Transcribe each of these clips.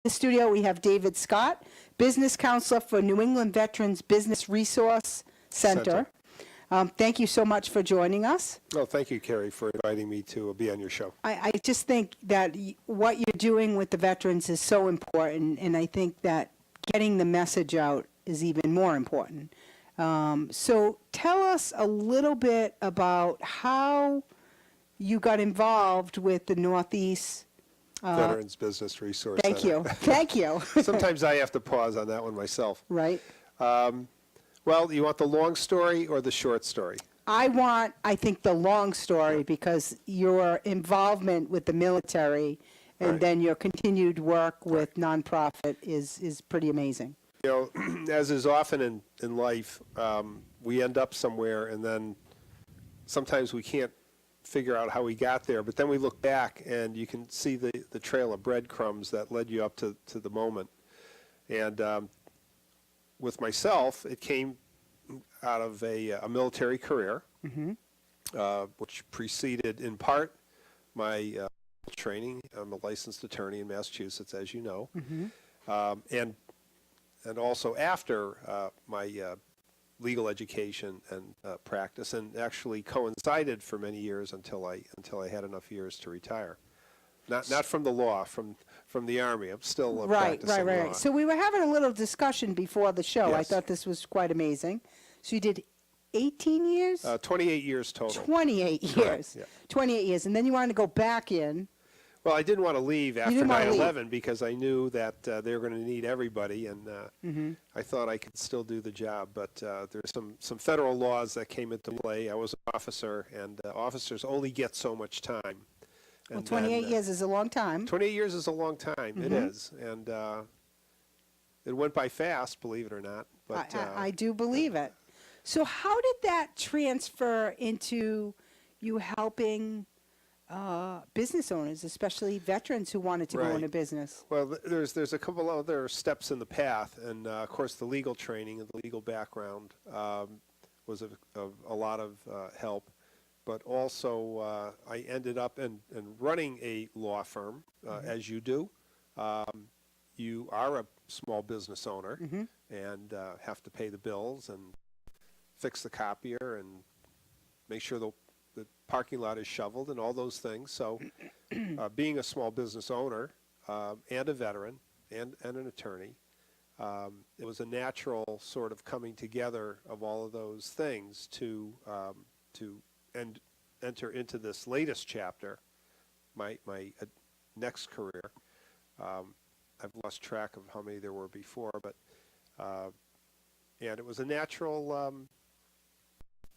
the studio, we have David Scott, Business Counselor for New England Veterans Business Resource Center. Thank you so much for joining us. Oh, thank you, Carrie, for inviting me to be on your show. I just think that what you're doing with the veterans is so important, and I think that getting the message out is even more important. So tell us a little bit about how you got involved with the Northeast Veterans Business Resource Thank Center. you. Thank you. Sometimes I have to pause on that one myself. Right. Well, you want the long story or the short story? I think, the long story, because your involvement with the military and Right. then your continued work with nonprofit is pretty amazing. You know, as is often in life, we end up somewhere and then sometimes we can't figure out how we got there, but then we look back and you can see the trail of breadcrumbs that led you up to the moment. And with myself, it came out of a military career, which preceded in part my training. I'm a licensed attorney in Massachusetts, as you know, and also after my legal education and practice, and actually coincided for many years until I had enough years to retire. Not from the law, from the Army. I'm still practicing law. So we were having a little discussion before the show. I Yes. thought this was quite amazing. So you did 18 years? 28 years total. 28 years. yeah. 28 years. And then you wanted to go back in. Well, I didn't want to leave after didn't wanna leave. 9/11 because I knew that they were going to need everybody, and I thought I could still do the job. But there's some federal laws that came into play. I was an officer, and officers only get so much time. Well, And 28 then, years is a long time. 28 years is a long time. It is, and it went by fast, believe it or not. But I do believe it. So how did that transfer into you helping business owners, especially veterans who wanted to go Right. into business? Well, there's a couple other steps in the path, and of course the legal training and the legal background was of a lot of help. But also I ended up in running a law firm, as you do. You are a small business owner and have to pay the bills and fix the copier and make sure the parking lot is shoveled and all those things. So being a small business owner and a veteran and an attorney, it was a natural sort of coming together of all of those things to enter into this latest chapter, my next career. I've lost track of how many there were before, but and it was a natural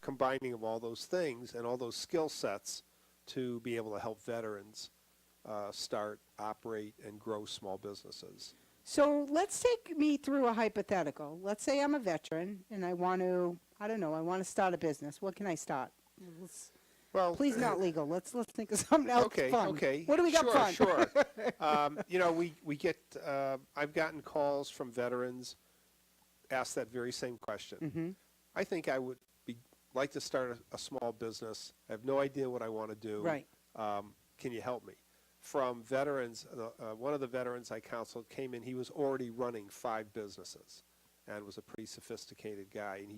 combining of all those things and all those skill sets to be able to help veterans start, operate, and grow small businesses. So let's take me through a hypothetical. Let's say I'm a veteran and I want to, I want to start a business. What can I start? Well, Please not legal. Let's think of something else fun. Okay. What do we got fun? Sure. You know, we get. I've gotten calls from veterans, ask that very same question. I think I would like to start a small business. I have no idea what I want to do. Right. Can you help me? From veterans, one of the veterans I counseled came in. He was already running 5 businesses, and was a pretty sophisticated guy. And he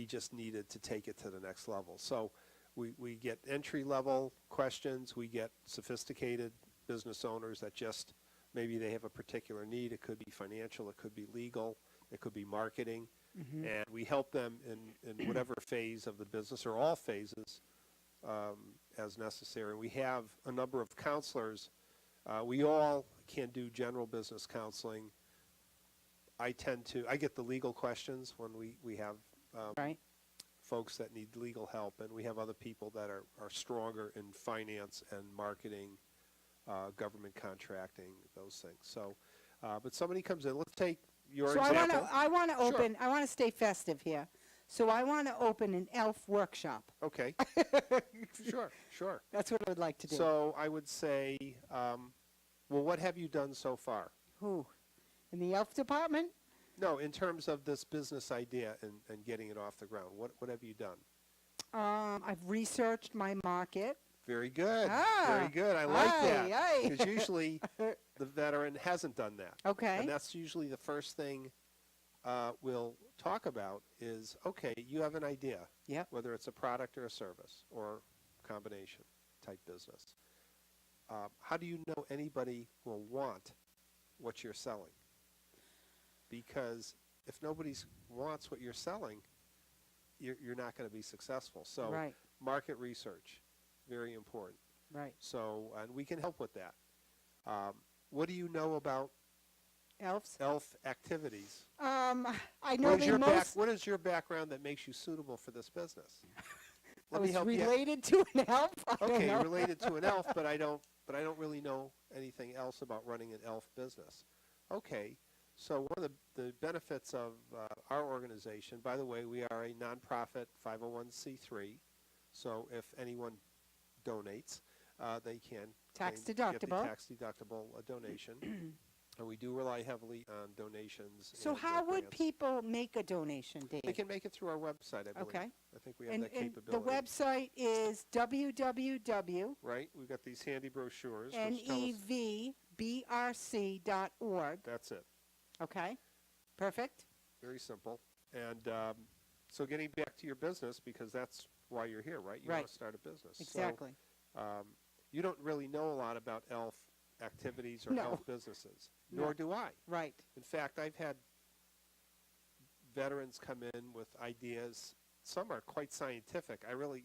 just needed to take it to the next level. So. We get entry-level questions. We get sophisticated business owners that just maybe they have a particular need. It could be financial. It could be legal. It could be marketing. And we help them in whatever phase of the business or all phases as necessary. We have a number of counselors. We all can do general business counseling. I get the legal questions when we have Right. folks that need legal help, and we have other people that are stronger in finance and marketing, government contracting, those things. So, but somebody comes in. Let's take your example. I want to Sure. open. I want to stay festive here. So I want to open an elf workshop. Okay. Sure. That's what I would like to do. So I would say, well, what have you done so far? Who? In the elf department? No, in terms of this business idea and getting it off the ground, what have you done? I've researched my market Very good. Ah, Very good. I like that. aye. Because usually the veteran hasn't done that. Okay. And that's usually the first thing we'll talk about is, okay, you have an idea. Yep. Whether it's a product or a service or combination type business. How do you know anybody will want what you're selling? Because if nobody wants what you're selling, you're not going to be successful. So Right. market research, very important. Right. So, and we can help with that. What do you know about Elves? ELF activities? I know they most. What is your background that makes you suitable for this business? I Let me was help you. related to an elf. I don't Okay, know. related to an ELF, but I don't really know anything else about running an ELF business. Okay, so one of the benefits of our organization, by the way, we are a nonprofit 501c3, so if anyone donates, they can Tax get the deductible. tax-deductible donation, and we do rely heavily on donations. So and, how would grants. people make a donation, Dave? They can make it through our website, I believe. Okay. I think we have And, that and the capability. website is www.nevrbrc.org. Right, we've got these handy brochures. Which tell us, that's it. Okay, perfect. Very simple. And so getting back to your business, because that's why you're here, right? You Right. want to start a business. Exactly. So you don't really know a lot about ELF activities or No. ELF businesses, No. nor do I. Right. In fact, I've had veterans come in with ideas. Some are quite scientific. I really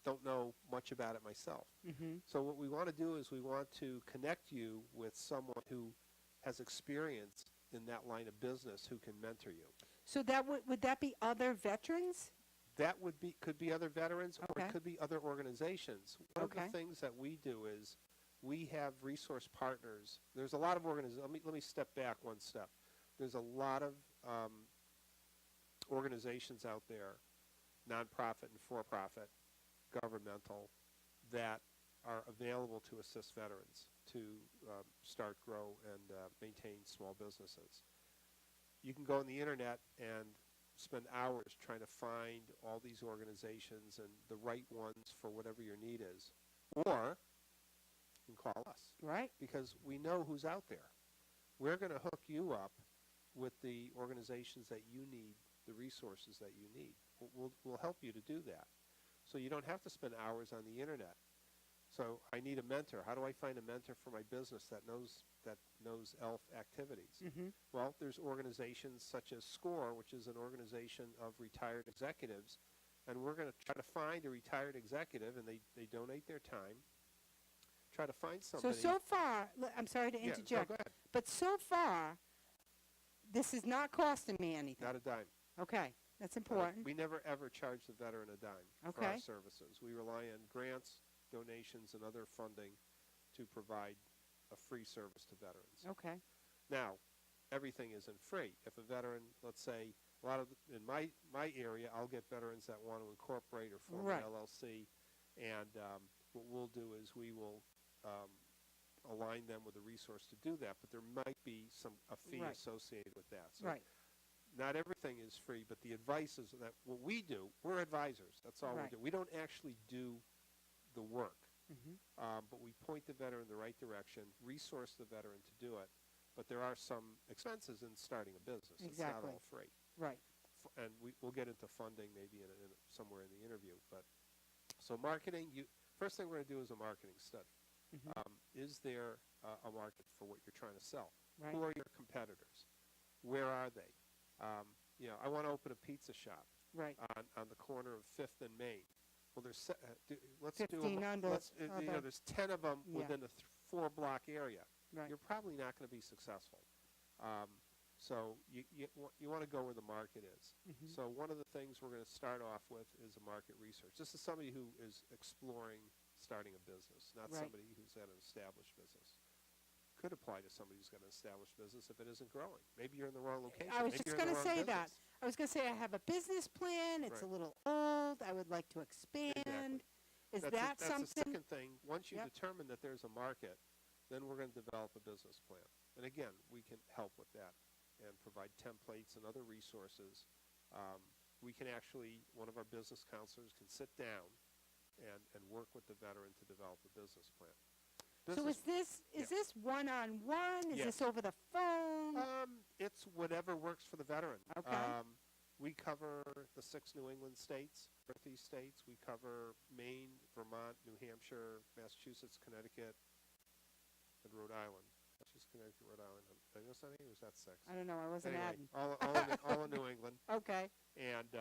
don't know much about it myself. Mm-hmm. So what we want to do is we want to connect you with someone who has experience in that line of business who can mentor you. So that would that be other veterans? That could be other veterans, or Okay. it could be other organizations. One of Okay. the things that we do is we have resource partners. There's a lot of organizations. Let me step back one step. There's a lot of organizations out there, nonprofit and for-profit, governmental, that are available to assist veterans to start, grow, and maintain small businesses. You can go on the internet and spend hours trying to find all these organizations and the right ones for whatever your need is. Or you can call us, Right. because we know who's out there. We're going to hook you up with the organizations that you need, the resources that you need. We'll help you to do that. So you don't have to spend hours on the internet. So I need a mentor. How do I find a mentor for my business that knows ELF activities? Mm-hmm. Well, there's organizations such as SCORE, which is an organization of retired executives, and we're going to try to find a retired executive, and they donate their time. Try to find somebody. So far, I'm sorry to Yeah, no, interject, go ahead. but so far, this is not costing me anything. Not a dime. Okay, that's important. We never ever charge the veteran a dime for Okay. our services. We rely on grants, donations, and other funding to provide a free service to veterans. Okay. Now, everything isn't free. If a veteran, let's say, in my area, I'll get veterans that want to incorporate or form Right. an LLC, and what we'll do is we will align them with a resource to do that, but there might be a fee Right. associated with that. So Right. not everything is free, but the advice is that what we do, we're advisors. That's all we Right. do. We don't actually do the work, Mm-hmm. but we point the veteran in the right direction, resource the veteran to do it. But there are some expenses in starting a business. It's not Exactly. all free. Right. And we'll get into funding maybe somewhere in the interview. But so marketing, first thing we're going to do is a marketing study. Mm-hmm. Is there a market for what you're trying to sell? Right. Who are your competitors? Where are they? I want to open a pizza shop Right. on the corner of 5th and Main. Well, let's 15 on the there's 10 of them Yeah. within a 4-block area. Right. You're probably not going to be successful. So you want to go where the market is. Mhm. So one of the things we're going to start off with is a market research. This is somebody who is exploring starting a business, not Right. somebody who's at an established business. Could apply to somebody who's got an established business if it isn't growing. Maybe you're in the wrong location. I was Maybe just you're in going the to wrong say that. business. I was going to say I have a business plan. It's a Right. little old. I would like to expand. Exactly. Is That's that the something? second thing. Once you Yep. determine that there's a market, then we're going to develop a business plan. And again, we can help with that and provide templates and other resources. We can actually, one of our business counselors can sit down and work with the veteran to develop a business plan. So is this one-on-one? Is Yes. this over the phone? It's whatever works for the veteran. Okay. We cover the 6 New England states, Northeast states. We cover Maine, Vermont, New Hampshire, Massachusetts, Connecticut, and Rhode Island. Massachusetts, Connecticut, Rhode Island. Did I miss any? Or was that 6? I don't know. I wasn't Anyway, adding. all in New England. Okay. And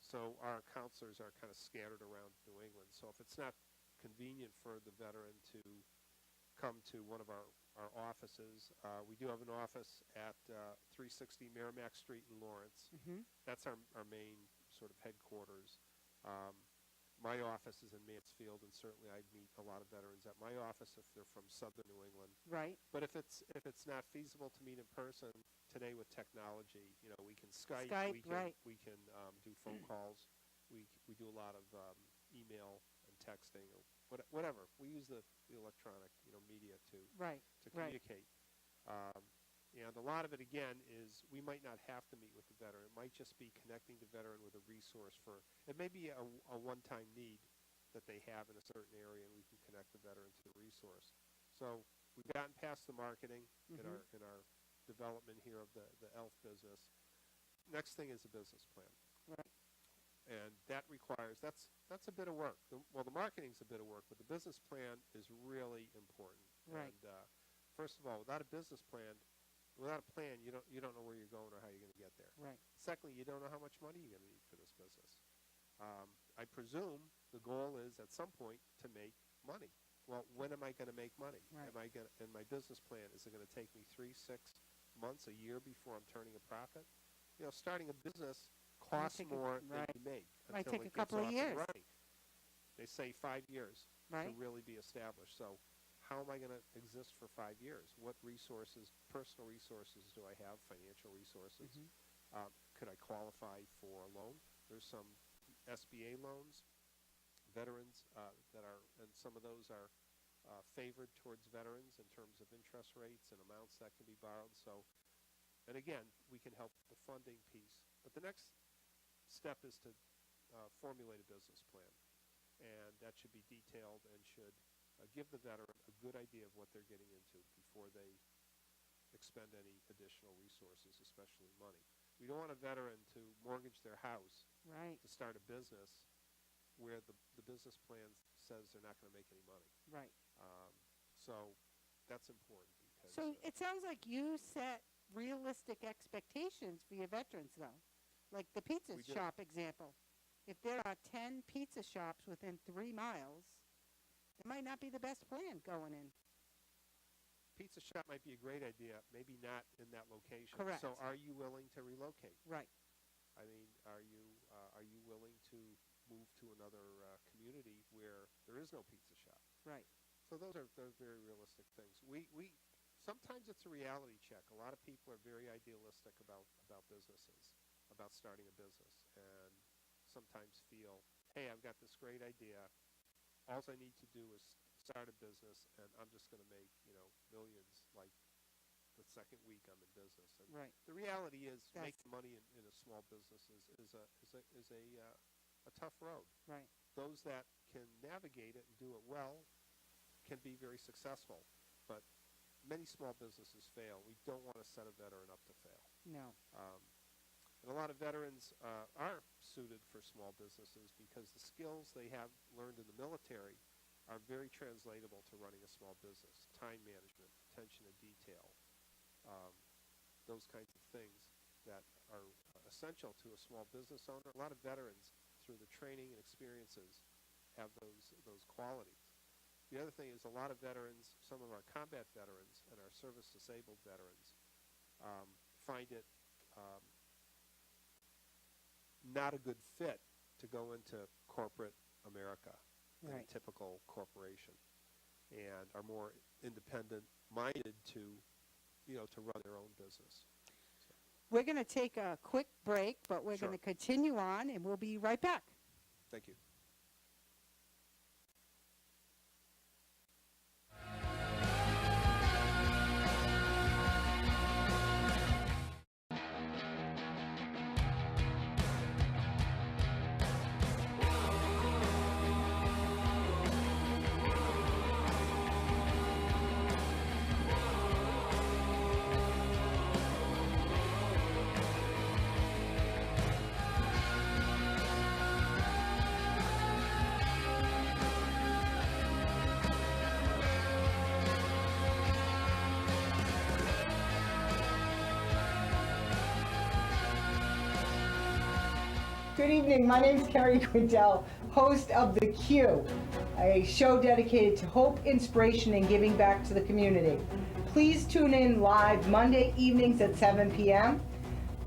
so our counselors are kind of scattered around New England. So if it's not convenient for the veteran to come to one of our offices, we do have an office at 360 Merrimack Street in Lawrence. Mm-hmm. That's our main sort of headquarters. My office is in Mansfield, and certainly I meet a lot of veterans at my office if they're from southern New England. Right. But if it's not feasible to meet in person, today with technology, we can Skype, we can right. we can do phone calls, we do a lot of email and texting or whatever. We use the electronic media to Right. communicate. And a lot of it again is we might not have to meet with the veteran. It might just be connecting the veteran with a resource for it may be a one-time need that they have in a certain area, and we can connect the veteran to the resource. So we've gotten past the marketing in our development here of the ELF business. Next thing is a business plan. Right. And that requires, that's a bit of work. The marketing's a bit of work, but the business plan is really important. Right. And first of all, without a business plan, without a plan, you don't know where you're going or how you're going to get there. Right. Secondly, you don't know how much money you're going to need for this business. I presume the goal is at some point to make money. Well, when am I going to make money? Right. And my business plan, is it going to take me 3, 6 months, a year before I'm turning a profit? Starting a business costs more than you make Might until take it a couple gets of off and years. running. They say 5 years to Right. really be established. So how am I going to exist for 5 years? What resources, personal resources do I have, financial resources? Mm-hmm. Could I qualify for a loan? There's some SBA loans, veterans and some of those are favored towards veterans in terms of interest rates and amounts that can be borrowed. So, and again, we can help with the funding piece. But the next step is to formulate a business plan. And that should be detailed and should give the veteran a good idea of what they're getting into before they expend any additional resources, especially money. We don't want a veteran to mortgage their house Right. to start a business where the business plan says they're not going to make any money. Right. So that's important because So it sounds like you set realistic expectations for your veterans, though. Like the pizza We do. shop example. If there are 10 pizza shops within 3 miles, it might not be the best plan going in. pizza shop might be a great idea, maybe not in that location. Correct. So are you willing to relocate? Right. I mean, are you willing to move to another community where there is no pizza shop? Right. So those are very realistic things. We sometimes it's a reality check. A lot of people are very idealistic about businesses, about starting a business, and sometimes feel, hey, I've got this great idea. All I need to do is start a business, and I'm just going to make millions like the second week I'm in business. And Right. the reality is, That's- making money in a small business is a tough road. Right. Those that can navigate it and do it well can be very successful, but many small businesses fail. We don't want to set a veteran up to fail. No. And a lot of veterans are suited for small businesses because the skills they have learned in the military are very translatable to running a small business. Time management, attention to detail, those kinds of things that are essential to a small business owner. A lot of veterans, through the training and experiences, have those qualities. The other thing is a lot of veterans, some of our combat veterans and our service-disabled veterans, find it not a good fit to go into corporate America, in a Right. typical corporation, and are more independent-minded to run their own business. We're going to take a quick break, but we're Sure. going to continue on, and we'll be right back. Thank you. Good evening. My name is Carrie Quindell, host of The Q, a show dedicated to hope, inspiration, and giving back to the community. Please tune in live Monday evenings at 7 p.m.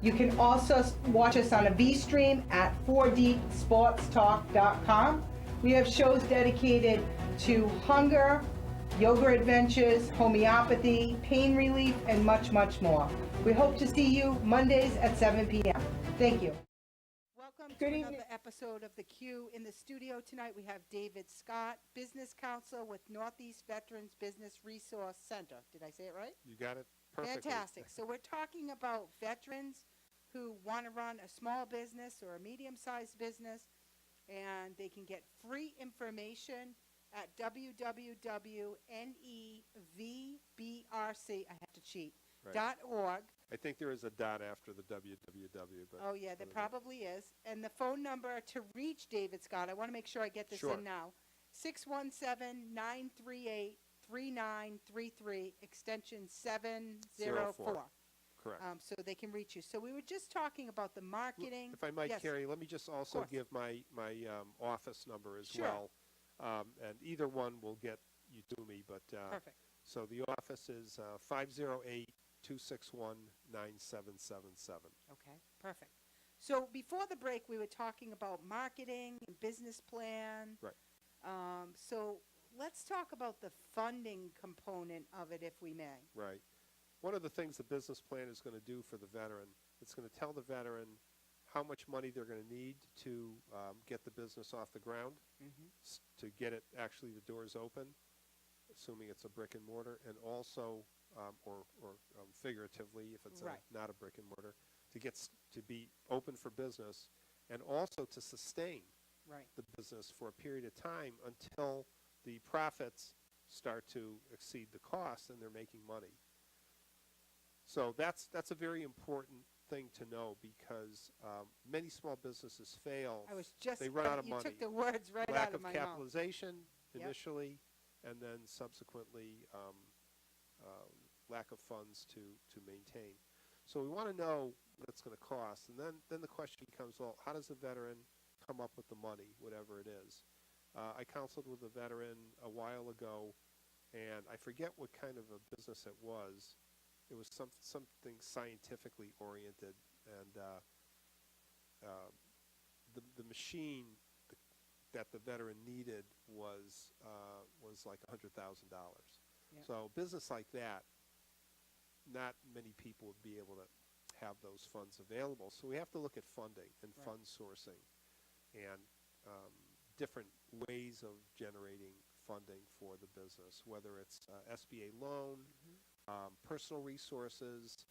You can also watch us on a V-stream at 4dsportstalk.com. We have shows dedicated to hunger, yoga adventures, homeopathy, pain relief, and much, much more. We hope to see you Mondays at 7 p.m. Thank you. Welcome to another episode of The Q. In the studio tonight, we have David Scott, Business Counsel with Northeast Veterans Business Resource Center. Did I say it right? You got it perfectly. Fantastic. So we're talking about veterans who want to run a small business or a medium-sized business, and they can get free information at www.nevbrc, I have to cheat, Right. .org. I think there is a dot after the www, but Oh, yeah, there probably is. And the phone number to reach David Scott, I want to make sure I get this Sure. in now, 617-938-3933, extension 704. correct. So they can reach you. So we were just talking about the marketing. If I might, Yes. Carrie, let me just also course. give my office number as Sure. well, and either one will get you to me. But Perfect. so the office is 508-261-9777. Okay, perfect. So before the break, we were talking about marketing and business plan. Right. So let's talk about the funding component of it, if we may. Right. One of the things the business plan is going to do for the veteran, it's going to tell the veteran how much money they're going to need to get the business off the ground, to get it actually the doors open, assuming it's a brick and mortar, and also, or figuratively, if it's Right. not a brick and mortar, to to be open for business, and also to sustain Right. the business for a period of time until the profits start to exceed the costs and they're making money. So that's a very important thing to know, because many small businesses fail. I was just, They run out of you money. took the words right Lack out of of my mouth. capitalization Yep. initially, and then subsequently lack of funds to maintain. So we want to know what it's going to cost, and then the question becomes, well, how does a veteran come up with the money, whatever it is? I counseled with a veteran a while ago, and I forget what kind of a business it was. It was something scientifically oriented, and the machine that the veteran needed was like $100,000. Yeah. So business like that, not many people would be able to have those funds available. So we have to look at funding and Right. fund sourcing, and different ways of generating funding for the business, whether it's SBA loan, personal resources,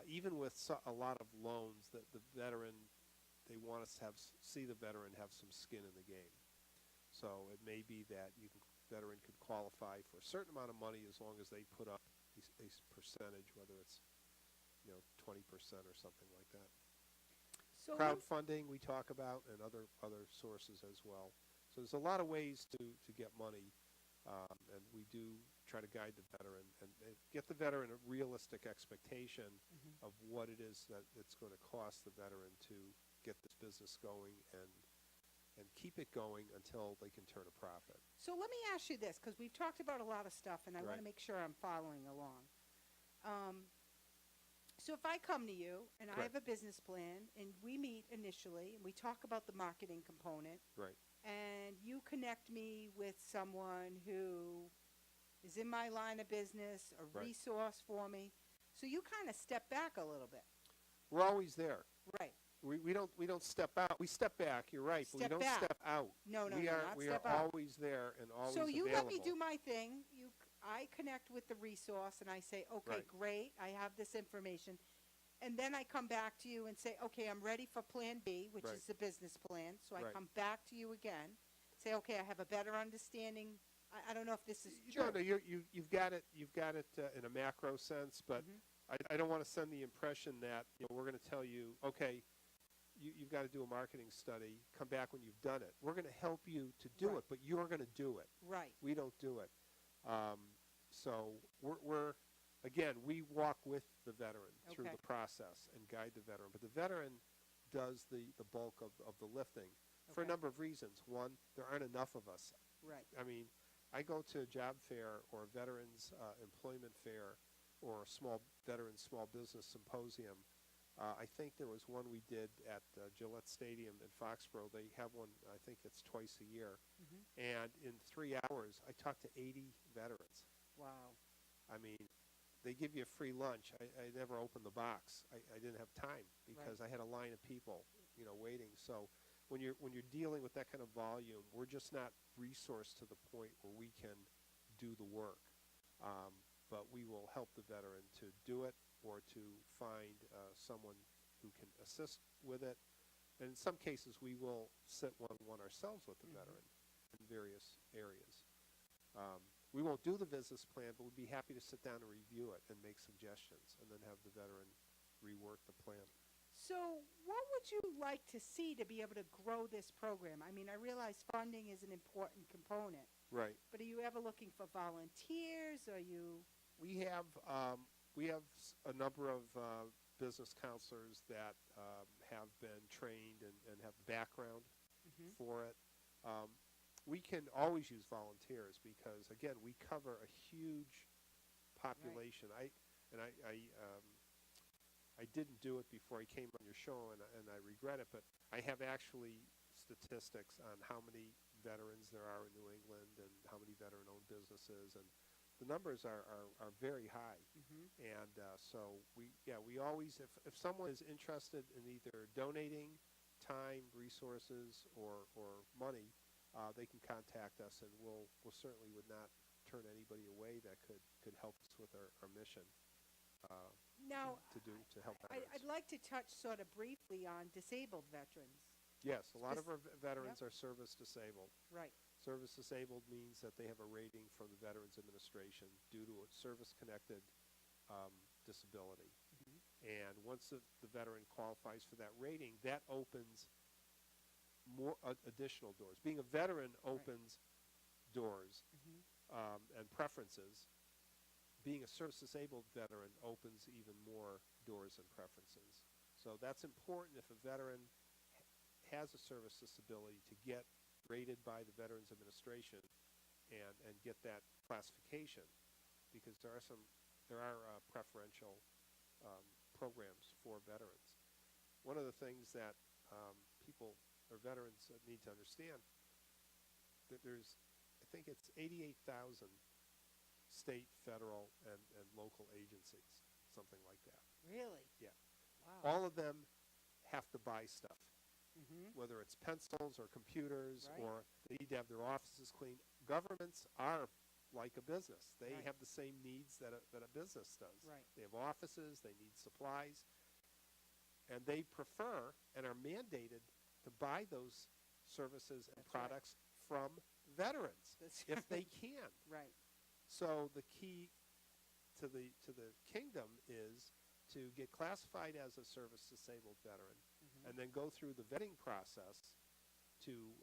even with a lot of loans, that the veteran, they want us to see the veteran have some skin in the game. So it may be that veteran could qualify for a certain amount of money as long as they put up a percentage, whether it's 20% or something like that. So Crowdfunding we talk about, and other sources as well. So there's a lot of ways to get money, and we do try to guide the veteran and get the veteran a realistic expectation of what it is that it's going to cost the veteran to get this business going and keep it going until they can turn a profit. So let me ask you this, because we've talked about a lot of stuff, and I want Right. to make sure I'm following along. So if I come to you, and I have a business plan, and we meet initially, and we talk about the marketing component, Right. and you connect me with someone who is in my line of business, a Right. resource for me, so you kind of step back a little bit. We're always there. Right. We don't step out. We step back. You're right, but we Step don't back. step out. No, we are not we step are out. always there and always So you available. let me do my thing. I connect with the resource, and I say, okay, Right. great, I have this information. And then I come back to you and say, okay, I'm ready for Plan B, which Right. is the business plan. So I Right. come back to you again, say, okay, I have a better understanding. I don't know if this is true. No, you've got it. You've got it in a macro sense, but I don't want to send the impression that we're going to tell you, okay, you've got to do a marketing study. Come back when you've done it. We're going to help you to do Right. it, but you're going to do it. Right. We don't do it. So we're again, we walk with the veteran through Okay. the process and guide the veteran. But the veteran does the bulk of the lifting for a Okay. number of reasons. One, there aren't enough of us. Right. I mean, I go to a job fair or a veterans employment fair or a veterans small business symposium. I think there was one we did at Gillette Stadium in Foxborough. They have one, I think it's twice a year. And in 3 hours, I talked to 80 veterans. Wow. I mean, they give you a free lunch. I never opened the box. I didn't have time because I had a line of people, waiting. So when you're dealing with that kind of volume, we're just not resourced to the point where we can do the work. But we will help the veteran to do it or to find someone who can assist with it. And in some cases, we will sit one-on-one ourselves with the veteran in various areas. We won't do the business plan, but we'd be happy to sit down and review it and make suggestions and then have the veteran rework the plan. So what would you like to see to be able to grow this program? I mean, I realize funding is an important component, Right. but are you ever looking for volunteers? Are you? We have a number of business counselors that have been trained and have background for it. We can always use volunteers because, again, we cover a huge population. I didn't do it before I came on your show, and I regret it, but I have actually statistics on how many veterans there are in New England and how many veteran-owned businesses, and the numbers are very high. And so we always, if someone is interested in either donating time, resources, or money, they can contact us, and we'll certainly would not turn anybody away that could help us with our mission. Now, to help veterans. I'd like to touch sort of briefly on disabled veterans. Yes, a lot of our veterans are service disabled. Right. Service disabled means that they have a rating from the Veterans Administration due to a service-connected disability. And once the veteran qualifies for that rating, that opens more additional doors. Being a veteran opens doors and preferences. Being a service-disabled veteran opens even more doors and preferences. So that's important if a veteran has a service disability to get rated by the Veterans Administration and get that classification, because there are preferential programs for veterans. One of the things that people or veterans need to understand that there's, I think it's 88,000 state, federal, and local agencies, something like that. Really? Yeah. Wow. All of them have to buy stuff, whether it's pencils or computers, Right. or they need to have their offices cleaned. Governments are like a business. They Right. have the same needs that a business does. Right. They have offices, they need supplies, and they prefer and are mandated to buy those services and That's right. products from veterans That's if they right. can. Right. So the key to the kingdom is to get classified as a service-disabled veteran, and then go through the vetting process to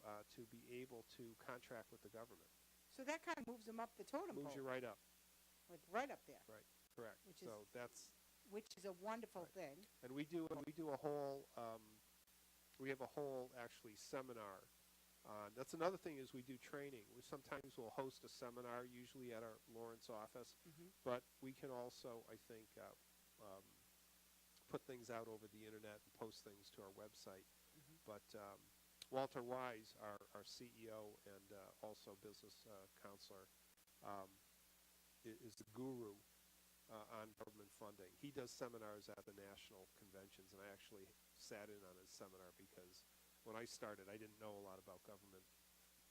be able to contract with the government. So that kind of moves them up the totem pole. Moves you right up. Like right up there, Right. Correct. Which So which is a wonderful Right. thing. and we do a whole we have a whole actually seminar. That's another thing is we do training. We sometimes will host a seminar, usually at our Lawrence office, but we can also, I think, put things out over the internet and post things to our website. But Walter Wise, our CEO and also business counselor, is the guru on government funding. He does seminars at the national conventions, and I actually sat in on his seminar because when I started, I didn't know a lot about government.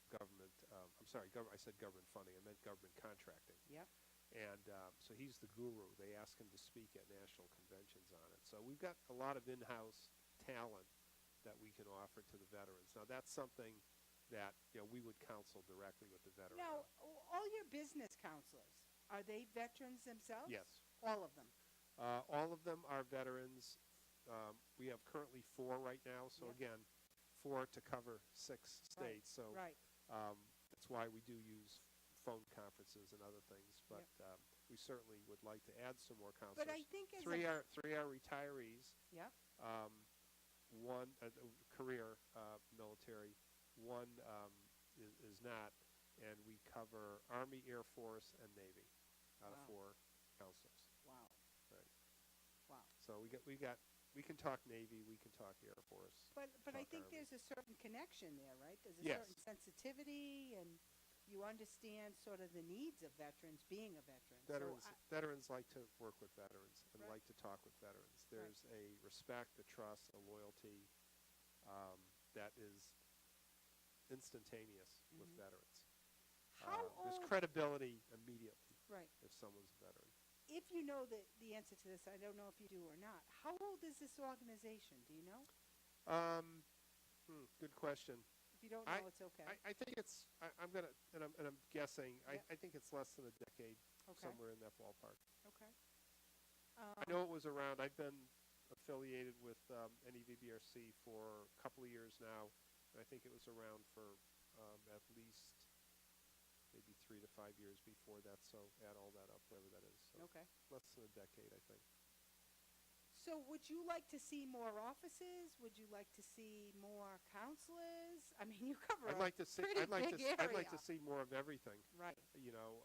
I said government funding. I meant government contracting. Yep. And so he's the guru. They ask him to speak at national conventions on it. So we've got a lot of in-house talent that we can offer to the veterans. Now, that's something that we would counsel directly with the veteran. Now, all your business counselors, are they veterans themselves? Yes. All of them? All of them are veterans. We have currently 4 right now. So, Yep. again, 4 to cover 6 states. So Right. that's why we do use phone conferences and other things. But we certainly would like to add some more counselors. But I think as three are retirees. Yep. one career military, one is not, and we cover Army, Air Force, and Navy out of Wow. 4 counselors. Wow. Right. Wow. So we can talk Navy, we can talk Air Force. But I talk think Army. there's a certain connection there, right? There's a Yes. certain sensitivity, and you understand sort of the needs of veterans being a veteran. Veterans like to work with veterans and Right. like to talk with veterans. There's a respect, a trust, a loyalty that is instantaneous with veterans. How There's old? credibility immediately Right. if someone's a veteran. If you know the answer to this, I don't know if you do or not. How old is this organization? Do you know? Good question. If you don't I- know, it's okay. I think it's. I'm gonna, and I'm guessing. Yep. I think it's less than a decade, Okay. somewhere in that ballpark. Okay. I know it was around. I've been affiliated with NEVBRC for a couple of years now, and I think it was around for at least maybe 3 to 5 years before that. So add all that up, whatever that is. So Okay. less than a decade, I think. So would you like to see more offices? Would you like to see more counselors? I mean, you cover I'd like to a see. pretty I'd like to. big I'd like to area. see more of everything. Right. You know.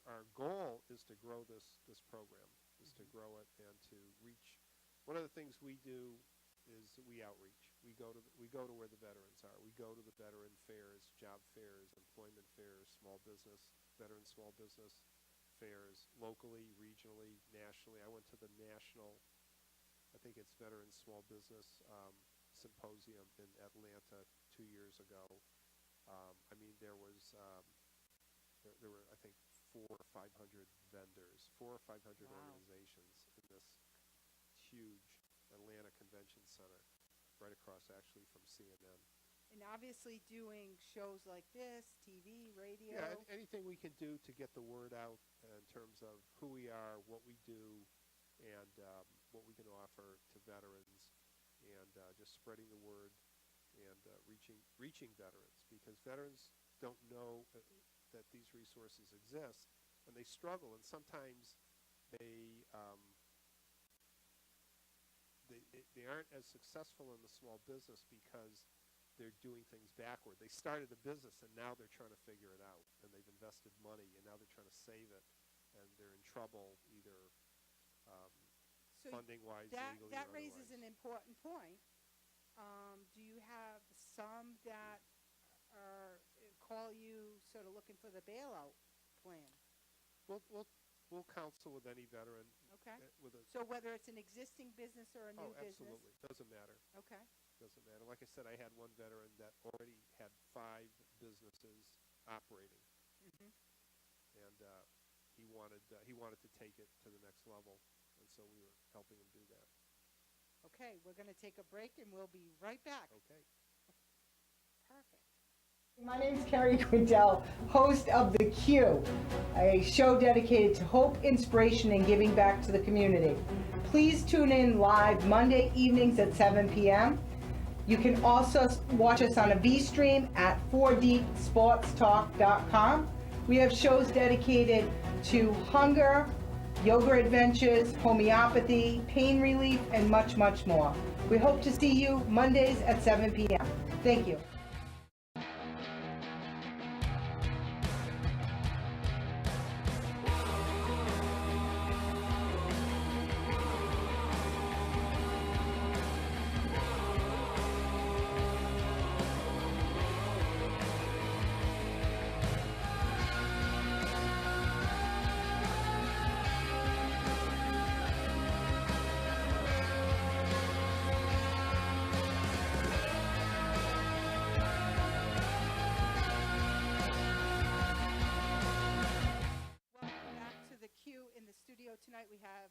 Our goal is to grow this program, is to grow it and to reach. One of the things we do is we outreach. We go to where the veterans are. We go to the veteran fairs, job fairs, employment fairs, veteran small business fairs, locally, regionally, nationally. I went to the national, I think it's Veteran Small Business Symposium in Atlanta 2 years ago. I mean, there were I think 400 or 500 vendors, 400 or 500 Wow. organizations in this huge Atlanta Convention Center, right across actually from CNN. And obviously doing shows like this, TV, radio. Yeah, anything we can do to get the word out in terms of who we are, what we do, and what we can offer to veterans, and just spreading the word and reaching veterans, because veterans don't know that these resources exist, and they struggle, and sometimes they aren't as successful in the small business because they're doing things backward. They started a business and now they're trying to figure it out, and they've invested money and now they're trying to save it, and they're in trouble either So funding-wise, that legally, or raises otherwise. an important point. Do you have some that call you sort of looking for the bailout plan? We'll counsel with any veteran Okay. with a. So whether it's an existing business or a new Oh, business? absolutely. Doesn't matter. Okay. Doesn't matter. Like I said, I had one veteran that already had 5 businesses operating, Hmm. and he wanted to take it to the next level, and so we were helping him do that. Okay, we're going to take a break and we'll be right back. Okay. Perfect. My name is Carrie Quintel, host of The Q, a show dedicated to hope, inspiration, and giving back to the community. Please tune in live Monday evenings at 7 p.m. You can also watch us on a V-stream at 4deepsportstalk.com. We have shows dedicated to hunger, yoga adventures, homeopathy, pain relief, and much, much more. We hope to see you Mondays at 7 p.m. Thank you. Welcome back to the Q. In the studio tonight, we have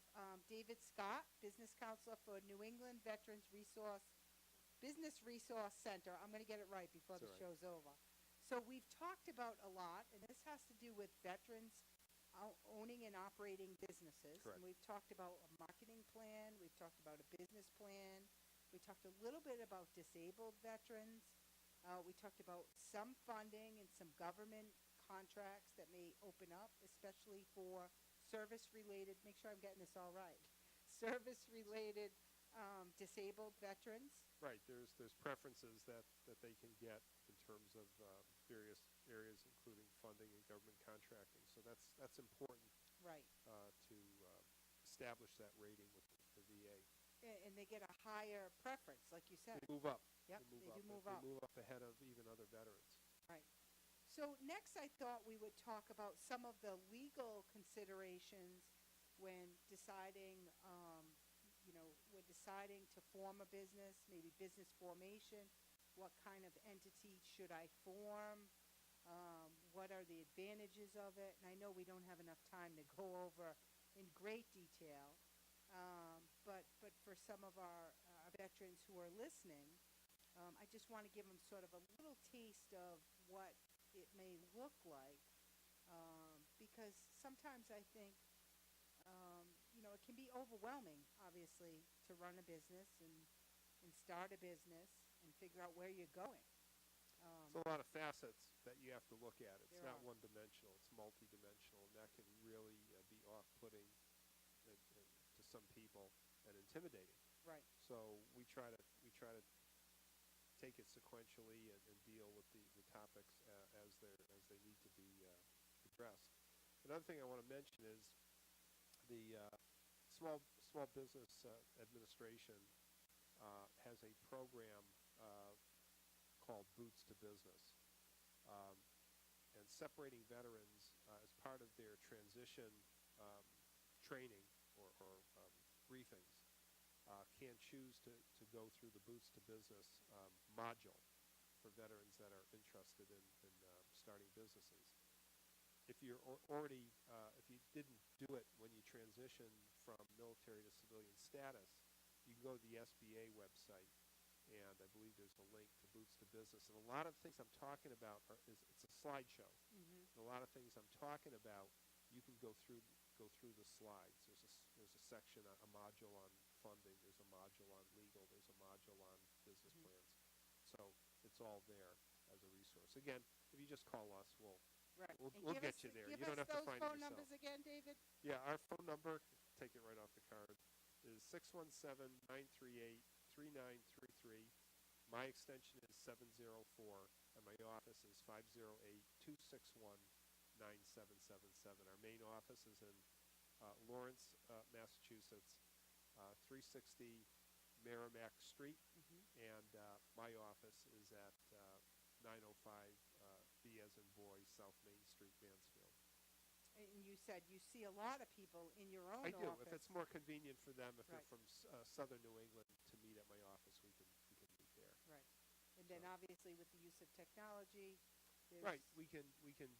David Scott, business counselor for New England Veterans Business Resource Center. I'm going to get it right before That's the all right. show's over. So we've talked about a lot, and this has to do with veterans owning and operating businesses. Correct. And we've talked about a marketing plan. We've talked about a business plan. We talked a little bit about disabled veterans. We talked about some funding and some government contracts that may open up, especially for service-related, make sure I'm getting this all right, service-related disabled veterans? Right, there's preferences that they can get in terms of various areas, including funding and government contracting. So that's important Right. to establish that rating with the VA. And they get a higher preference, like you said. They move up. Yep, They they do move They up. move up ahead of even other veterans. Right. So next, I thought we would talk about some of the legal considerations when deciding, when deciding to form a business, maybe business formation. What kind of entity should I form? What are the advantages of it? And I know we don't have enough time to go over in great detail, but for some of our veterans who are listening, I just want to give them sort of a little taste of what it may look like, because sometimes I think, it can be overwhelming, obviously, to run a business and start a business and figure out where you're going. It's a lot of facets that you have to look at. It's There not are. one-dimensional. It's multi-dimensional, and that can really be off-putting to some people and intimidating. Right. So we try to take it sequentially and deal with the topics as they need to be addressed. Another thing I want to mention is the Small Business Administration has a program called Boots to Business, and separating veterans as part of their transition training or briefings can choose to go through the Boots to Business module for veterans that are interested in starting businesses. If you're already, if you didn't do it when you transitioned from military to civilian status, you can go to the SBA website, and I believe there's a link to Boots to Business. And a lot of things I'm talking about it's a slideshow. Mm-hmm. And a lot of things I'm talking about, you can go through the slides. There's a section, a module on funding. There's a module on legal. There's a module on business Mm-hmm. plans. So it's all there as a resource. Again, if you just call us, we'll Right. And we'll give get us- you there. Give You don't us have to those find it phone yourself. numbers again, David. Yeah, our phone number, take it right off the card, is 617-938-3933. My extension is 704, and my office is 508-261-9777. Our main office is in Lawrence, Massachusetts, 360 Merrimack Street, and my office is at 905 B as in boy, South Main Street, Mansfield. And you said you see a lot of people in your own I do. office. If it's more convenient for them, if Right. they're from southern New England, to meet at my office, we can meet there. Right. And then So- obviously with the use of technology, there's Right. We can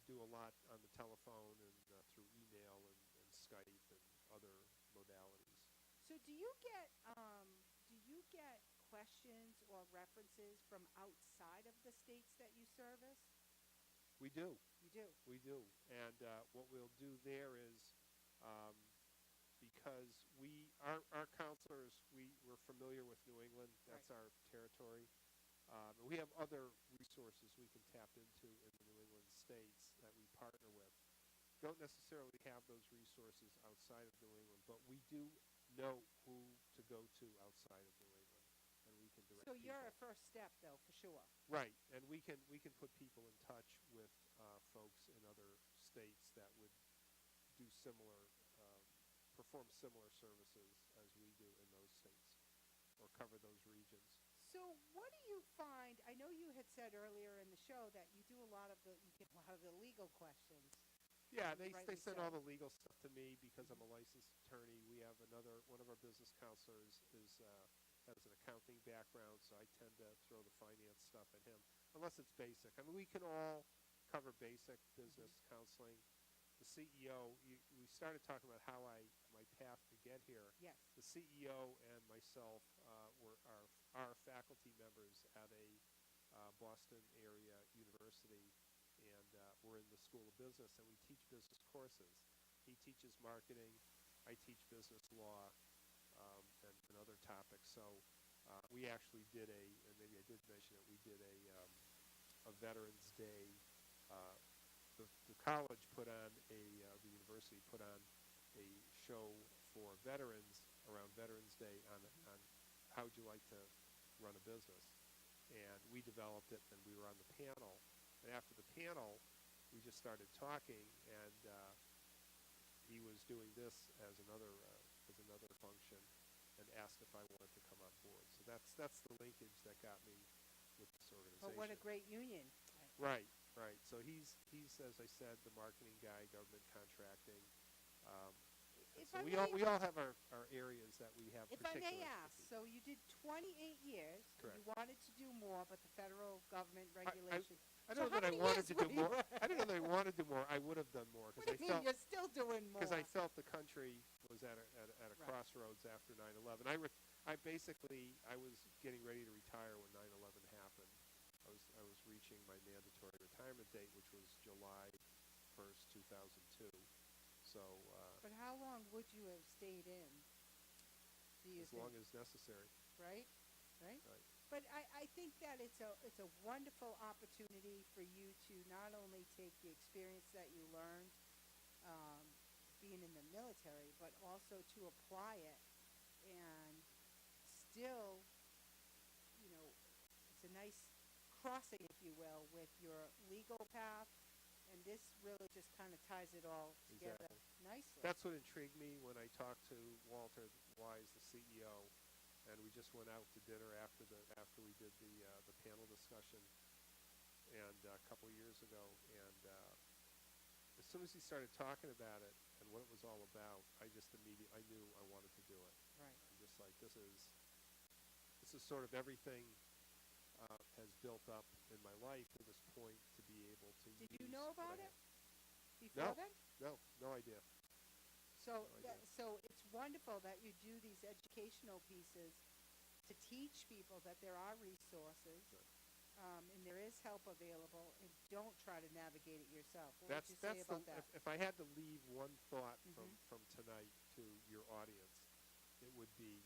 do a lot on the telephone and through email and Skype and other modalities. So do you get questions or references from outside of the states that you service? We do. You do. We do. And what we'll do there is, because our counselors, we're familiar with New England. That's Right. our territory. And we have other resources we can tap into in the New England states that we partner with. Don't necessarily have those resources outside of New England, but we do know who to go to outside of New England, and we can direct So you're a people. first step, though, for sure. Right, and we can put people in touch with folks in other states that would do similar, perform similar services as we do in those states, or cover those regions. So what do you find? I know you had said earlier in the show that you get a lot of the legal questions. Yeah, they Rightly send so. all the legal stuff to me because I'm a licensed attorney. We have one of our business counselors has an accounting background, so I tend to throw the finance stuff at him, unless it's basic. I mean, we can all cover basic business counseling. The CEO, we started talking about my path to get here. Yes. The CEO and myself are faculty members at a Boston area university, and we're in the School of Business, and we teach business courses. He teaches marketing, I teach business law, and other topics. So we actually did and maybe I did mention it, we did a Veterans Day. The college put on the university put on a show for veterans around Veterans Day on how would you like to run a business. And we developed it, and we were on the panel. And after the panel, we just started talking, and he was doing this as another function, and asked if I wanted to come on board. So that's the linkage that got me with this organization. But what a great union. Right. So he's as I said, the marketing guy, government contracting. If So I we may- all have our areas that we have. If I particular may ask, expertise. so you did 28 years. Correct. You wanted to do more, but the federal government regulations. I So don't know how that I many wanted years to do were you more. at? I don't know that I wanted to do more. I would have done more What do you mean? You're still doing more. because I felt the country was at a Right. crossroads after 9/11. I was getting ready to retire when 9/11 happened. I was reaching my mandatory retirement date, which was July 1st, 2002. So But how long would you have stayed in? Do you as think? long as necessary. Right? Right? Right. But I think that it's a wonderful opportunity for you to not only take the experience that you learned being in the military, but also to apply it and still, it's a nice crossing, if you will, with your legal path, and this really just kind of ties it all together Exactly. nicely. That's what intrigued me when I talked to Walter Wise, the CEO, and we just went out to dinner after we did the panel discussion, and a couple of years ago. And as soon as he started talking about it and what it was all about, I knew I wanted to do it. Right. I'm just like, this is sort of everything has built up in my life to this point to be able to. Did you use know what about I it have. before then? No idea. So, No idea. so it's wonderful that you do these educational pieces to teach people that there are resources, and there is help available, and don't try to navigate it yourself. What would you say about that? If I had to leave one thought Mhm. from tonight to your audience, it would be,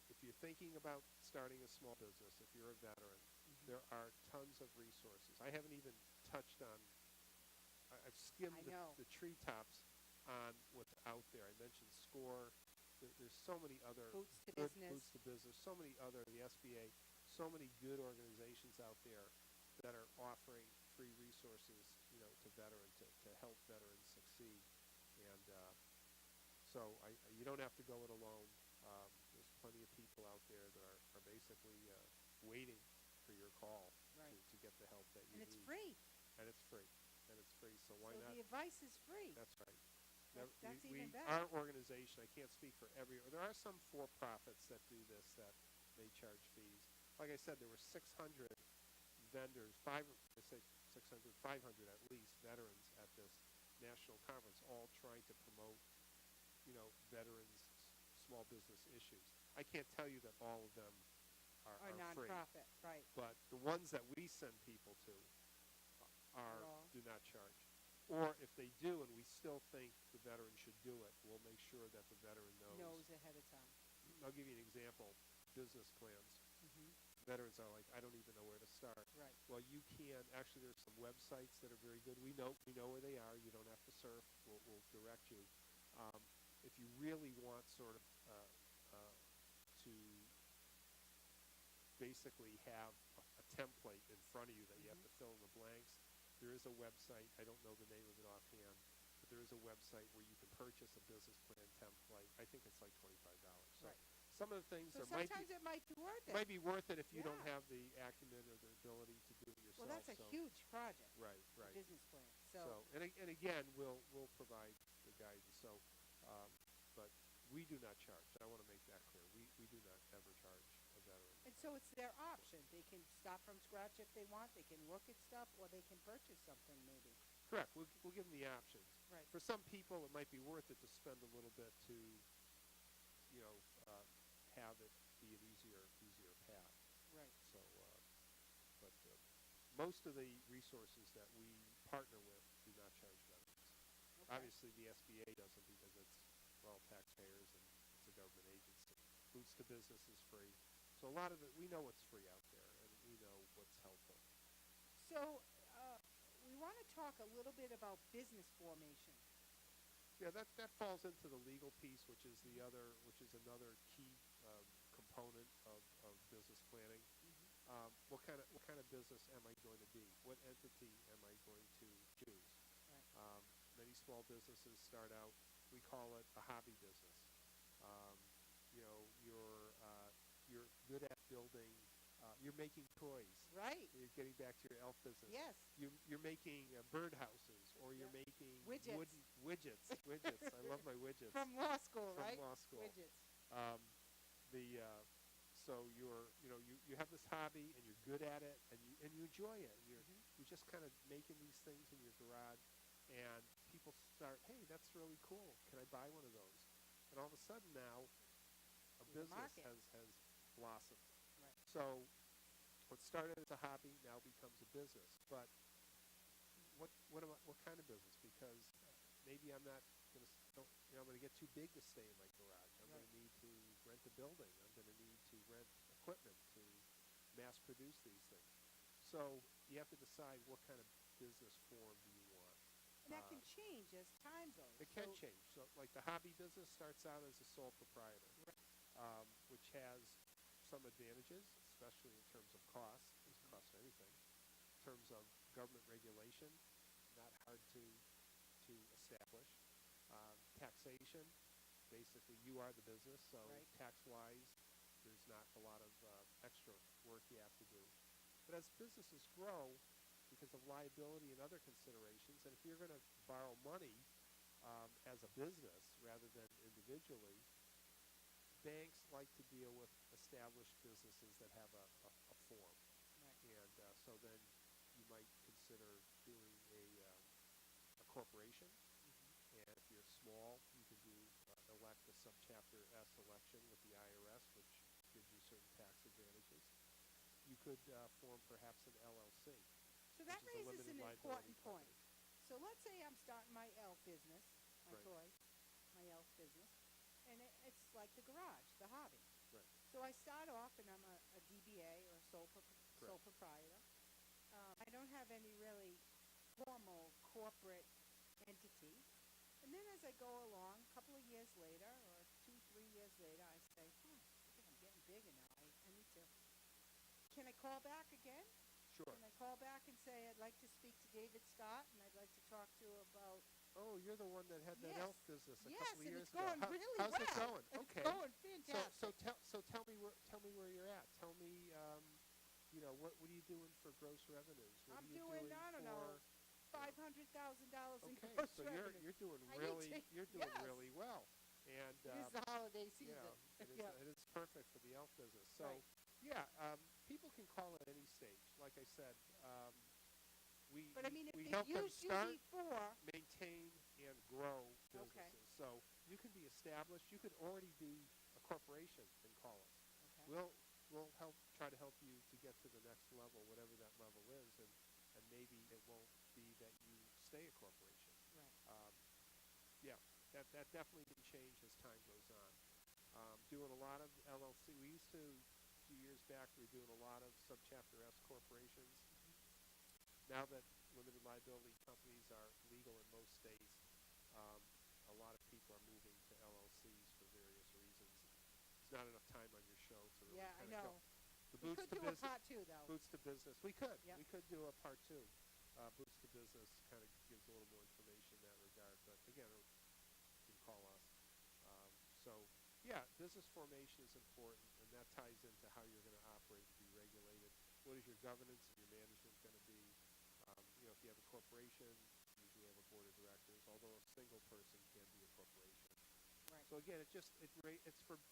if you're thinking about starting a small business, if you're a veteran, there are tons of resources. I haven't even touched on. I've skimmed I know. the treetops on what's out there. I mentioned SCORE. There's so many other Boots to good Business. Boots to Business. So many other, the SBA. So many good organizations out there that are offering free resources, to veterans to help veterans succeed. And so you don't have to go it alone. There's plenty of people out there that are basically waiting for your call Right. to get the help that you And need. it's free. And it's free. So why So not? the advice is free. That's right. That's even better. Our organization, I can't speak for there are some for-profits that do this that may charge fees. Like I said, there were 600 vendors, 500 at least, veterans at this national conference, all trying to promote, veterans' small business issues. I can't tell you that all of them Or are free. nonprofit, right. But the ones that we send people to all. do not charge. Or if they do and we still think the veteran should do it, we'll make sure that the veteran knows. Ahead of time. I'll give you an example. Business plans. Mm-hmm. Veterans are like, I don't even know where to start. Right. Well, you can. Actually, there's some websites that are very good. We know where they are. You don't have to surf. We'll direct you. If you really want sort of to basically have a template in front of you that you have to fill in the blanks, there is a website. I don't know the name of it offhand, but there is a website where you can purchase a business plan template. I think it's like $25. So Right. some of the things So there might sometimes it might be worth it. might be worth it if you don't Yeah. have the acumen or the ability to do it yourself. Well, that's a so, huge project. right. Business plan. So and again, we'll provide the guidance. So, but we do not charge. I want to make that clear. We do not ever charge a veteran. And so it's their option. They can start from scratch if they want. They can look at stuff, or they can purchase something maybe. Correct. We'll give them the options. Right. For some people, it might be worth it to spend a little bit to, have it be an easier path. Right. So, but most of the resources that we partner with do not charge veterans. Okay. Obviously, the SBA doesn't because we're all taxpayers and it's a government agency. Boots to Business is free. So a lot of it, we know what's free out there and we know what's helpful. So we want to talk a little bit about business formation. Yeah, that falls into the legal piece, which is another key component of business planning. What kind of business am I going to be? What entity am I going to choose? Many small businesses start out, we call it a hobby business. You know, you're good at building. You're making toys. Right. You're getting back to your elf business. Yes. You're making birdhouses, or you're making Widgets. wooden widgets. Widgets. I love my widgets. From law school, From right? law school. Widgets. So you have this hobby and you're good at it and you enjoy it. And you're just kind of making these things in your garage, and people start, hey, that's really cool. Can I buy one of those? And all of a sudden now, a There's a business market. has blossomed. Right. So what started as a hobby now becomes a business. But what kind of business? Because maybe I'm not going to, I'm going to get too big to stay in my garage. I'm going to need to rent a building. I'm going to need to rent equipment to mass produce these things. So you have to decide what kind of business form do you want. And that can change as time goes. It can change. So like the hobby business starts out as a sole proprietor, which has some advantages, especially in terms of cost. It doesn't cost anything. In terms of government regulation, not hard to establish. Taxation, basically you are the business, so Right. tax-wise, there's not a lot of extra work you have to do. But as businesses grow, because of liability and other considerations, and if you're going to borrow money as a business rather than individually, banks like to deal with established businesses that have a form. Right. And so then you might consider doing a corporation. And if you're small, you can elect a subchapter S election with the IRS, which gives you certain tax advantages. You could form perhaps an LLC. So that which is a raises limited an liability important point. company. So let's say I'm starting my elf business, my Right. toy, my elf business, and it's like the garage, the hobby. Right. So I start off and I'm a DBA or sole proprietor. I don't have any really formal corporate entity. And then as I go along, a couple of years later, or 2-3 years later, I say, I think I'm getting bigger now. I need to, can I call back again? Sure. Can I call back and say, I'd like to speak to David Stott, and I'd like to talk to you about, Oh, you're the one that had that Yes. elf business a yes, couple of and years it's ago. going really how's well. it going? It's Okay. going fantastic. So tell me where you're at. Tell me, what are you doing for gross revenues? What I'm are you doing, I don't know, $500,000 in Okay, gross so revenue. you're doing I need really to- you're doing yes. really well, and It is the holiday season. it is, Yeah. it is perfect for the elf business. So Right. people can call at any stage. Like I said, we But I mean, if we they help them use you start, before, maintain, and grow businesses. Okay. So you can be established. You could already be a corporation and call us. okay. We'll try to help you to get to the next level, whatever that level is, and maybe it won't be that you stay a corporation. Right. That definitely can change as time goes on. Doing a lot of LLC. We used to, a few years back, we were doing a lot of subchapter S corporations. Now that limited liability companies are legal in most states, a lot of people are moving to LLCs for various reasons. There's not enough time on your show to really Yeah, I kind of know. go. The We boots could to do a business. part two, though. Boots to business. We could. Yep. We could do a part two. Boots to business kind of gives a little more information in that regard. But again, you can call us. Business formation is important, and that ties into how you're going to operate and be regulated. What is your governance and your management going to be? If you have a corporation, you usually have a board of directors, although a single person can be a corporation. Right. So again, it's for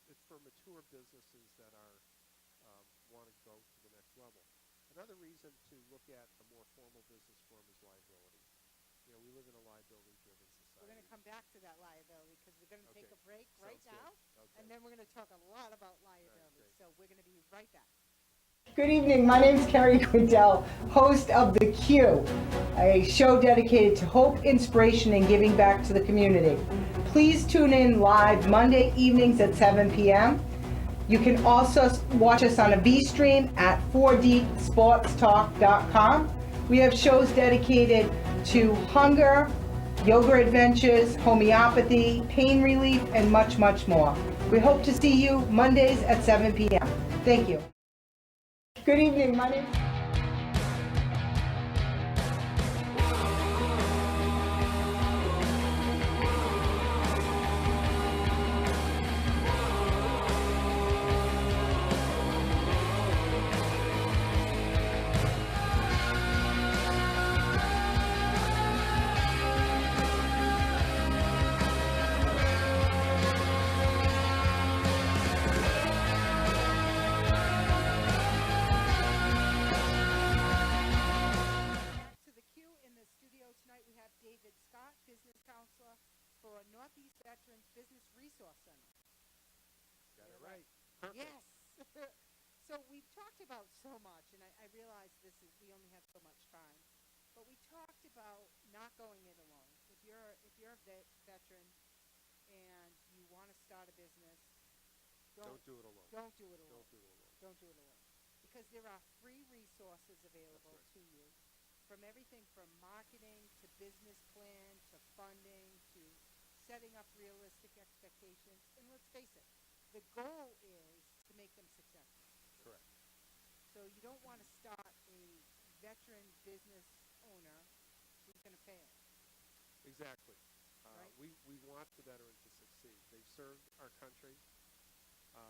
mature businesses that are want to go to the next level. Another reason to look at a more formal business form is liability. We live in a liability-driven society. We're going to come back to that liability because we're going to take Okay. a break right Sounds good. now, Okay. and then we're going to talk a lot about liability. great. So we're going to be right back. Good evening. My name is Carrie Quindell, host of The Q, a show dedicated to hope, inspiration, and giving back to the community. Please tune in live Monday evenings at 7 p.m. You can also watch us on a V-stream at 4dsportstalk.com. We have shows dedicated to hunger, yoga adventures, homeopathy, pain relief, and much, much more. We hope to see you Mondays at 7 p.m. Thank you. Good evening. My name Back to the queue. In the studio tonight, we have David Scott, Business Counselor for Northeast Veterans Business Resource Center. Got it right. Perfect. Yes. So we've talked about so much, and I realize we only have so much time, but we talked about not going it alone. If you're a veteran and you want to start a business, Don't do it alone. don't do it alone. Don't do it alone. Don't do it alone. Because there are free resources available right. to you, from everything from marketing to business plan to funding to setting up realistic expectations. And let's face it, the goal is to make them successful. Correct. So you don't want to start a veteran business owner who's going to fail. Exactly. Right. We want the veteran to succeed. They've served our country.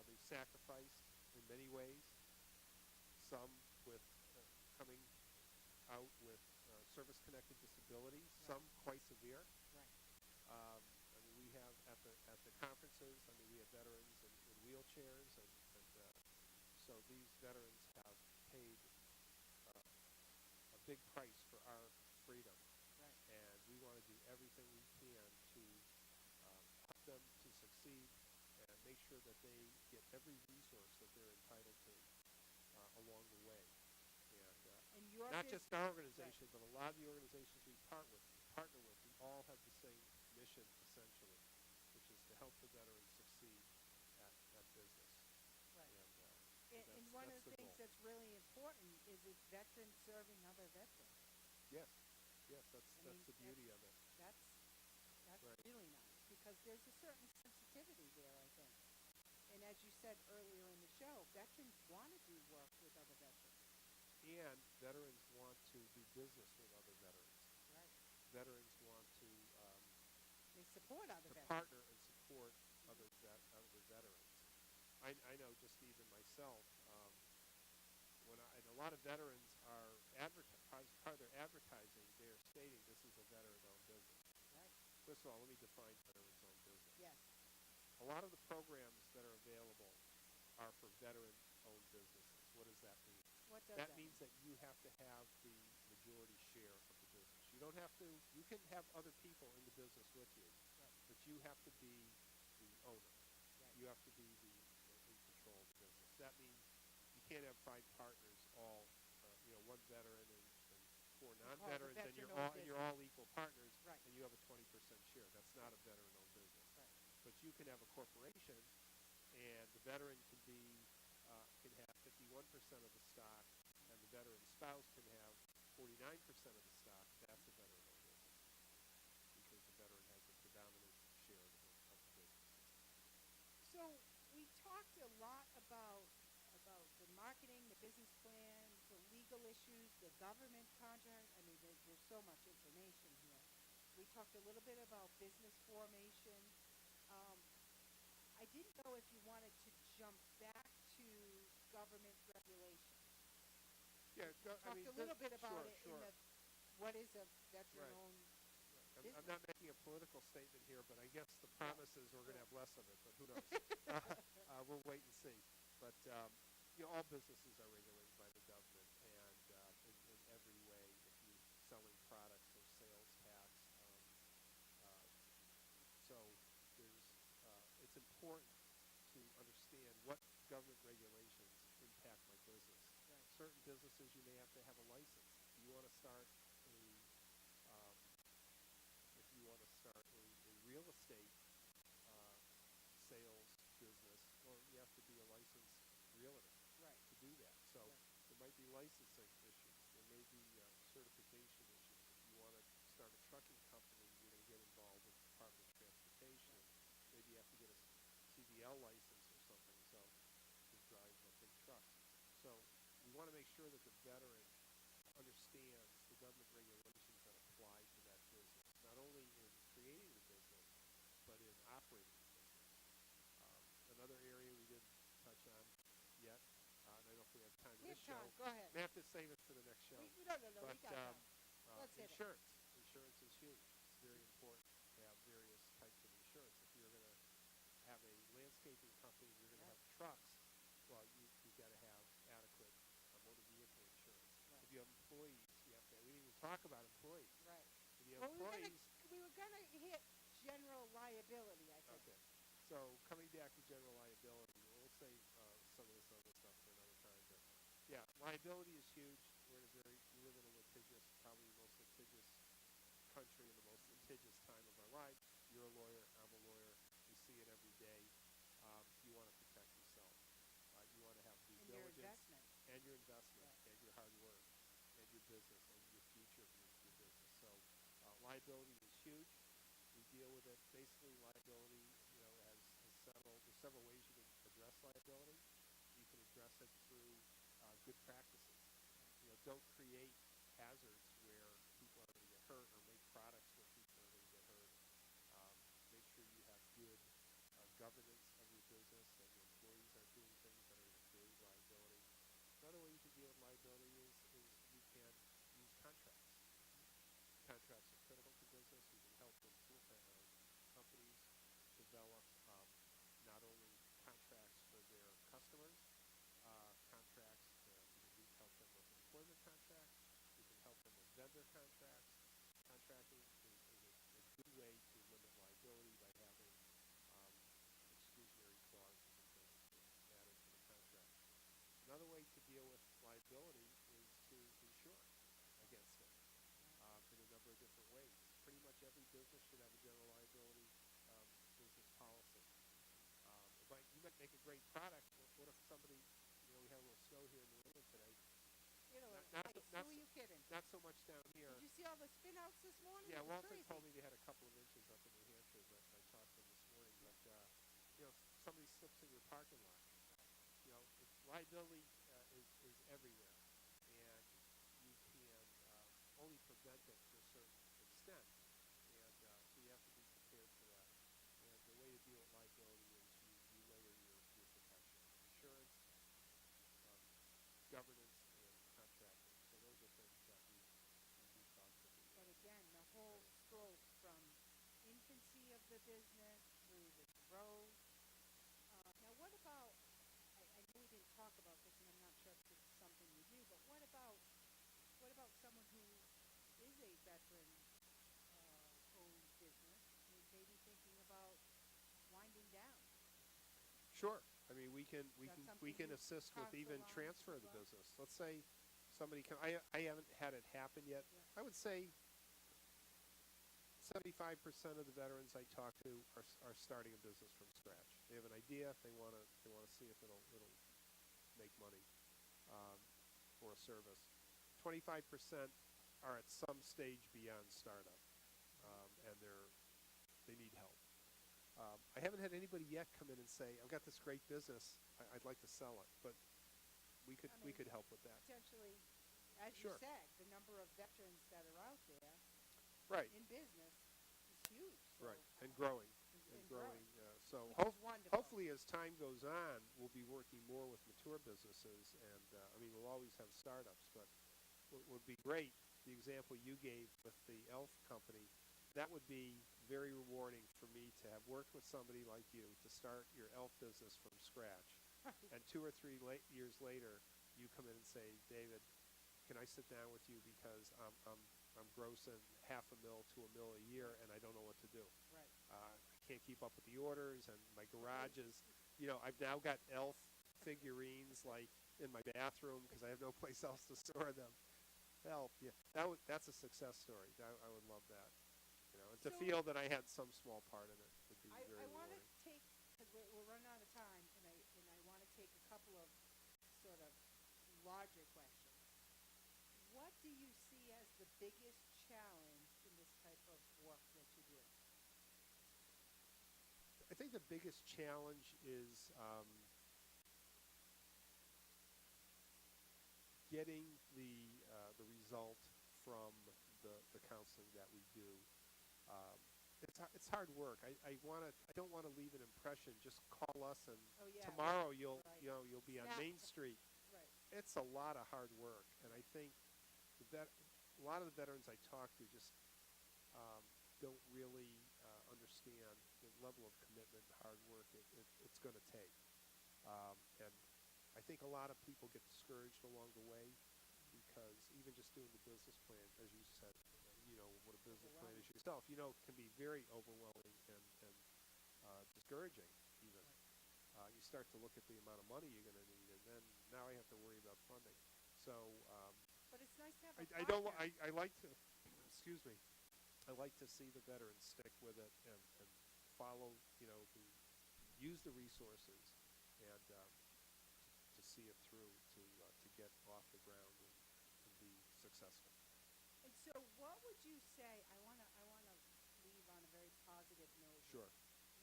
They've sacrificed in many ways. Some with coming out with service-connected disabilities. Right. Some quite severe. Right. I mean, we have at the conferences. I mean, we have veterans in wheelchairs, and so these veterans have paid a big price for our freedom. Right. And we want to do everything we can to help them to succeed and make sure that they get every resource that they're entitled to along the way. And your Not bus- just our organization, but a lot of the organizations we partner with, we all have the same mission, essentially, which is to help the veterans succeed at business. Right. And, And one of that's the things goal. that's really important is it's veterans serving other veterans. Yes, that's I mean, the beauty of it. That's Right. really nice, because there's a certain sensitivity there, I think. And as you said earlier in the show, veterans want to do work with other veterans. And veterans want to do business with other veterans. Right. Veterans want to They support other veterans. partner and support other veterans. I know just even myself, and a lot of veterans are part of their advertising, they're stating this is a veteran-owned business. Right. First of all, let me define veterans-owned business. Yes. A lot of the programs that are available are for veteran-owned businesses. What does that mean? What does That means that you have to have the majority share of the business. You don't have to, you can have other people in the business with you, Right. but you have to be the owner. Right. You have to be in control of the business. That means you can't have 5 partners, all, one veteran and 4 non-veterans, and you're all equal partners, Right. and you have a 20% share. That's not a veteran-owned business. Right. But you can have a corporation, and the veteran can have 51% of the stock, and the veteran spouse can have 49% of the stock. That's a veteran-owned business, because the veteran has a predominant share of the business. So we talked a lot about the marketing, the business plan, the legal issues, the government contract. I mean, there's so much information here. We talked a little bit about business formation. I didn't know if you wanted to jump back to government regulation. Yeah, Talked a little bit about it sure. in what is a veteran-owned I'm not making a political statement here, but I guess the promise is we're going to have less of it, but who knows? We'll wait and see. But, all businesses are regulated by the government, and in every way, if you're selling products or sales tax. So it's important to understand what government regulations impact my business. Right. Certain businesses, you may have to have a license. If you want to start a real estate sales business, well, you have to be a licensed realtor Right. to do that. So Right. there might be licensing issues. There may be certification issues. If you want to start a trucking company, you're going to get sure that the veteran understands the government regulations that apply to that business, not only in creating the business, but in operating the business. Another area we didn't touch on yet, and I don't think we have time We for have this show. time. Go ahead. May have to save it for the next show. No, But we got time. Let's hit it. insurance. Insurance is huge. It's very important to have various types of insurance. If you're going to have a landscaping company, you're going to have trucks, well, you've got to have adequate motor vehicle insurance. Right. If you have employees, you have to. We didn't even talk about employees. Right. If you have Well, employees. we were gonna hit general liability, I think. Okay. So coming back to general liability, we'll save some of this other stuff for another time. But yeah, liability is huge. We live in a litigious, probably the most litigious country in the most litigious time of our life. You're a lawyer. I'm a lawyer. We see it every day. You want to protect yourself. You want to have due And your diligence investment. and your investment Right. and your hard work and your business and your future of your business. So liability is huge. We deal with it. Basically, liability, there's several ways you can address liability. You can address it through good practices. Don't create hazards where people are going to get hurt or make products where people are going to get hurt. Make sure you have good governance of your business, that your employees aren't doing things that are going to create liability. Another way you can deal with liability is you can use contracts. Contracts are critical to business. You can help companies develop not only contracts for their customers, contracts. You can help them with employment contracts. You can help them with vendor contracts. Contracting is a good way to limit liability by having exclusionary clauses and things added to the contract. Another way to deal with liability is to insure against it in a number of different ways. Pretty much every business should have a general liability business policy. You might make a great product. What if somebody, we had a little snow here in New England today. Who are you kidding? Not so much down here. Did you see all the spin outs this morning? Yeah, It was Walter crazy. told me they had a couple of inches up in New Hampshire, but I talked to them this morning. But somebody slips in your parking lot. Liability is everywhere, and you can only prevent it to a certain extent, and so you have to be prepared for that. And the way to deal with liability is you layer your protection: insurance, governance, and contracting. So those are things that we do talk to the. But again, the whole scope from infancy of the business through the growth. Now, what about? I know we didn't talk about this, and I'm not sure if this is something you do. But what about someone who is a veteran owned business, who's maybe thinking about winding down? Sure. I mean, we can something you assist with even counsel on transfer of as the well? business. Let's say somebody can. I haven't had it happen yet. Yeah. I would say 75% of the veterans I talk to are starting a business from scratch. They have an idea. They want to see if it'll make money for a service. 25% are at some stage beyond startup, and they need help. I haven't had anybody yet come in and say, "I've got this great business. I'd like to sell it," but we could help with that. Potentially, as Sure. you said, the number of veterans that are out there Right. in business is huge. So Right, and growing, and growing. So Which is wonderful. hopefully, as time goes on, we'll be working more with mature businesses, and we'll always have startups. But what would be great, the example you gave with the ELF company, that would be very rewarding for me to have worked with somebody like you to start your ELF business from scratch, and 2 or 3 years later, you come in and say, "David, can I sit down with you because I'm grossing $500,000 to $1 million a year, and I don't know what to do. Right. I can't keep up with the orders, and my garage is, I've now got ELF figurines like in my bathroom because I have no place else to store them. ELF, yeah, that's a success story. I would love that. And to So- feel that I had some small part in it would be very I want to rewarding. take, because we're running out of time, and I want to take a couple of sort of larger questions. What do you see as the biggest challenge in this type of work that you do? I think the biggest challenge is getting the result from the counseling that we do. It's hard work. I don't want to leave an impression. Just call us and Oh, yeah, tomorrow right, you'll right. you'll be on Snap. Main Street. Right. It's a lot of hard work, and I think a lot of the veterans I talk to just don't really understand the level of commitment, hard work it's going to take. And I think a lot of people get discouraged along the way because even just doing the business plan, as you said, you know what a business plan is yourself, you know, can be very overwhelming and discouraging even. You start to look at the amount of money you're going to need, and then now I have to worry about funding. So But it's nice to have a I don't. partner. I like to. Excuse me. I like to see the veterans stick with it and follow. You know, use the resources and to see it through to get off the ground and be successful. And so what would you say, I want to leave on a very positive note. Sure.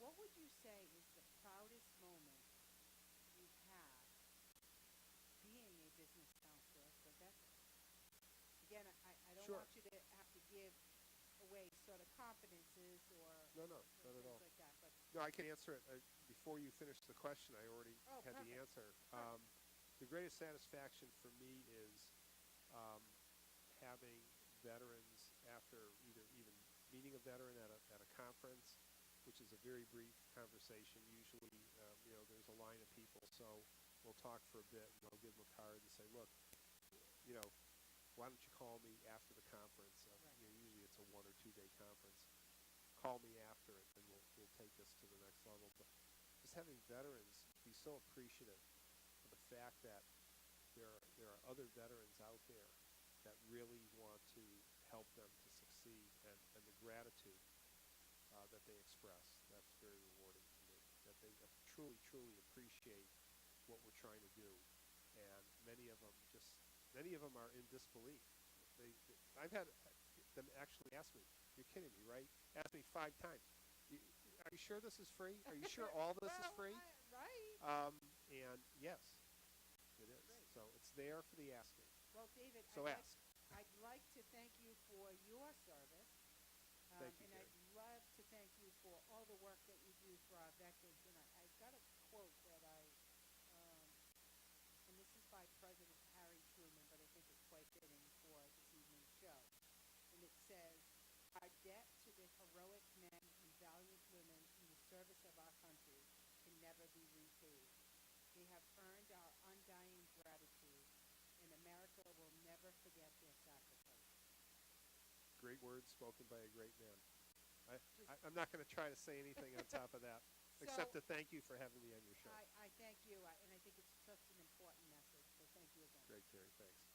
What would you say is the proudest moment you've had being a business counselor for veterans? Again, I don't Sure. want you to have to give away sort of confidences or No, or not at things all. like that, but No, I can answer it. Before you finish the question, I already Oh, had the perfect. answer. The greatest satisfaction for me is having veterans after even meeting a veteran at a conference, which is a very brief conversation. Usually, you know, there's a line of people, so we'll talk for a bit, and I'll give them a card and say, look, you know, why don't you call me after the conference? Right. You know, usually it's a 1 or 2 day conference. Call me after it, and we'll take this to the next level. But just having veterans be so appreciative of the fact that there are other veterans out there that really want to help them to succeed, and the gratitude that they express, that's very rewarding to me. That they truly appreciate what we're trying to do, and many of them are in disbelief. I've had them actually ask me, "You're kidding me, right?" Ask me 5 times. Are you sure this is free? Are you sure all this is free? Right. And yes, it is. Great. So it's there for the asking. Well, David, So ask. I'd like to thank you for your service. Thank you, And Gary. I'd love to thank you for all the work that you do for our veterans. And I've got a quote that and this is by President Harry Truman, but I think it's quite fitting for this evening's show. And it says, our debt to the heroic men and valiant women in the service of our country can never be repaid. They have earned our undying gratitude, and America will never forget their sacrifice. Great words spoken by a great man. I'm not going to try to say anything on top of that, except to thank you for having me on your show. I thank you, and I think it's such an important message, so thank you again. Great, Terry. Thanks.